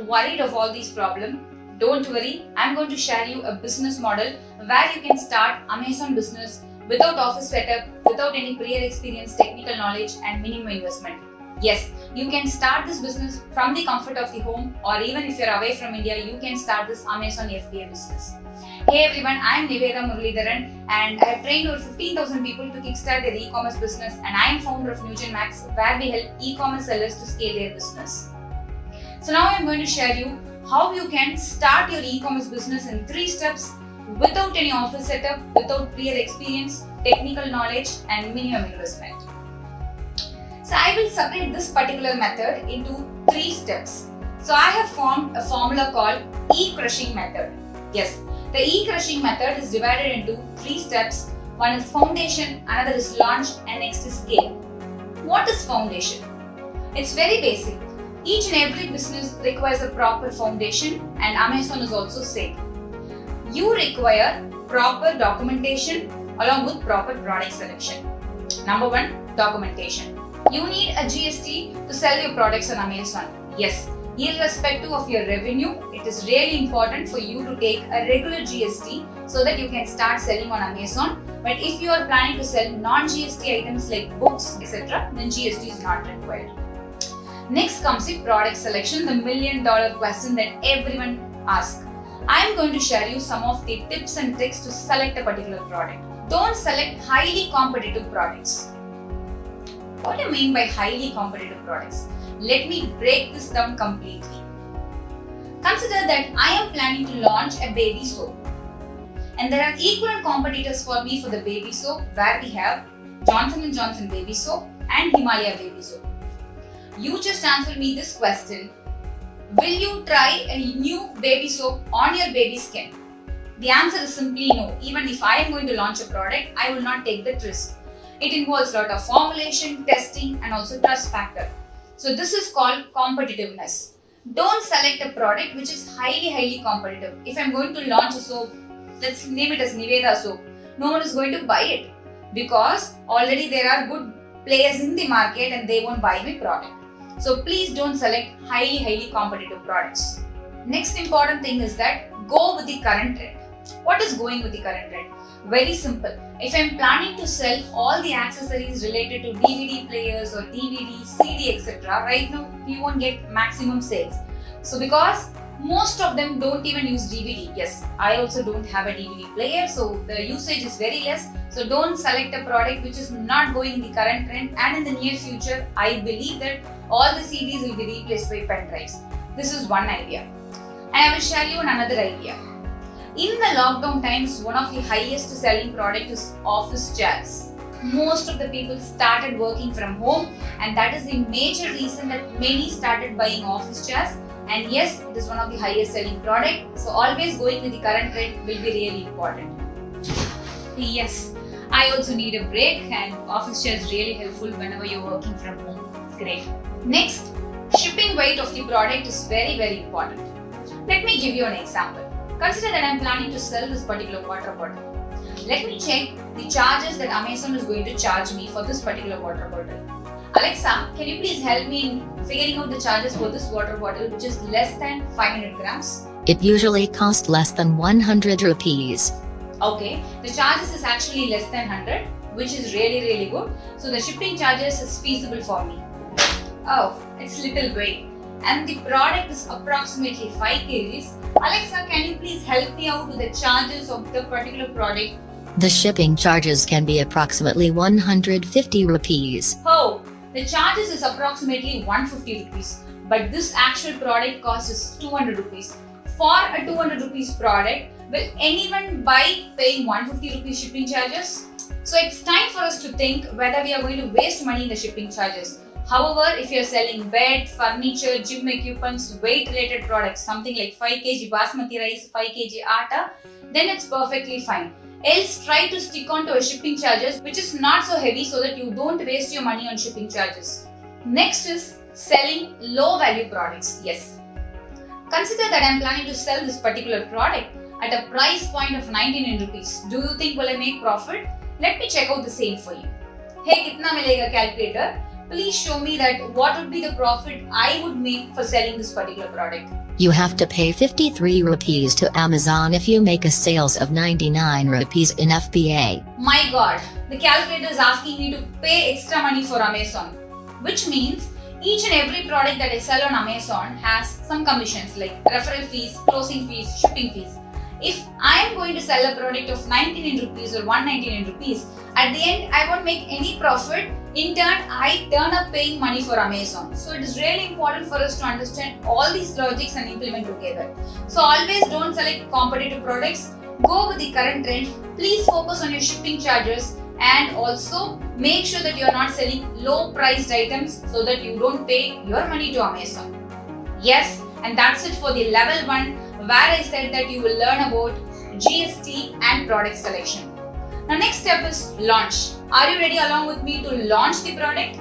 worried of all these problems, don't worry. I'm going to share you a business model where you can start Amazon business without office setup, without any prior experience, technical knowledge and minimum investment. Yes, you can start this business from the comfort of the home, or even if you're away from India, you can start this Amazon FBA business. Hey everyone, I'm Nivetha Muralidharan and I have trained over 15,000 people to kickstart their e-commerce business, and I am founder of Newgenmax, where we help e-commerce sellers to scale their business. So now I'm going to share you how you can start your e-commerce business in 3 steps without any office setup, without prior experience, technical knowledge and minimum investment. So I will separate this particular method into 3 steps. So I have formed a formula called Ecrushing method. Yes, the Ecrushing method is divided into 3 steps. One is foundation, another is launch and next is scale. What is foundation? It's very basic. Each and every business requires a proper foundation, and Amazon is also same. You require proper documentation along with proper product selection. Number 1, documentation. You need a GST to sell your products on Amazon. Yes, irrespective of your revenue, it is really important for you to take a regular GST so that you can start selling on Amazon. But if you are planning to sell non-GST items like books, etc., then GST is not required. Next comes the product selection, the $1 million question that everyone asks. I am going to share you some of the tips and tricks to select a particular product. Don't select highly competitive products. What do you mean by highly competitive products? Let me break this down completely. Consider that I am planning to launch a baby soap, and there are equal competitors for me for the baby soap, where we have Johnson & Johnson baby soap and Himalaya baby soap. You just answer me this question. Will you try a new baby soap on your baby's skin? The answer is simply no. Even if I am going to launch a product, I will not take that risk. It involves a lot of formulation, testing and also trust factor. So this is called competitiveness. Don't select a product which is highly competitive. If I'm going to launch a soap, let's name it as Nivetha soap, no one is going to buy it because already there are good players in the market and they won't buy my product. So please don't select highly competitive products. Next important thing is that go with the current trend. What is going with the current trend? Very simple. If I'm planning to sell all the accessories related to DVD players or DVD, CD, etc., right now we won't get maximum sales. So because most of them don't even use DVD. Yes, I also don't have a DVD player, so the usage is very less. So don't select a product which is not going in the current trend, and in the near future, I believe that all the CDs will be replaced by pen drives. This is one idea. And I will share you another idea. In the lockdown times, one of the highest selling product is office chairs. Most of the people started working from home, and that is the major reason that many started buying office chairs. And yes, it is one of the highest selling product. So always going with the current trend will be really important. Yes, I also need a break, and office chair is really helpful whenever you're working from home. It's great. Next, shipping weight of the product is very important. Let me give you an example. Consider that I'm planning to sell this particular water bottle. Let me check the charges that Amazon is going to charge me for this particular water bottle. Alexa, can you please help me in figuring out the charges for this water bottle, which is less than 500 grams? It usually costs less than 100 rupees. Okay, the charges is actually less than 100, which is really good. So the shipping charges is feasible for me. Oh, it's little weight. And the product is approximately 5 kgs. Alexa, can you please help me out with the charges of the particular product? The shipping charges can be approximately 150 rupees. Oh, the charges is approximately 150 rupees. But this actual product cost is 200 rupees. For a 200 rupees product, will anyone buy paying 150 rupees shipping charges? So it's time for us to think whether we are going to waste money in the shipping charges. However, if you are selling bed, furniture, gym equipments, weight-related products, something like 5 kg basmati rice, 5 kg atta, then it's perfectly fine. Else, try to stick on to a shipping charges which is not so heavy so that you don't waste your money on shipping charges. Next is selling low-value products. Yes. Consider that I am planning to sell this particular product at a price point of 99 rupees. Do you think will I make profit? Let me check out the same for you. Hey, kitna milega calculator? please show me that what would be the profit I would make for selling this particular product. You have to pay 53 rupees to Amazon if you make a sales of 99 rupees in FBA. My god, the calculator is asking me to pay extra money for Amazon, which means each and every product that I sell on Amazon has some commissions like referral fees, closing fees, shipping fees. If I am going to sell a product of 99 rupees or 199 rupees, at the end I won't make any profit. In turn, I turn up paying money for Amazon. So it is really important for us to understand all these logics and implement together. So always don't select competitive products. Go with the current trend. Please focus on your shipping charges and also make sure that you are not selling low priced items so that you don't pay your money to Amazon. Yes, and that's it for the level 1 where I said that you will learn about GST and product selection. Now next step is launch. Are you ready along with me to launch the product?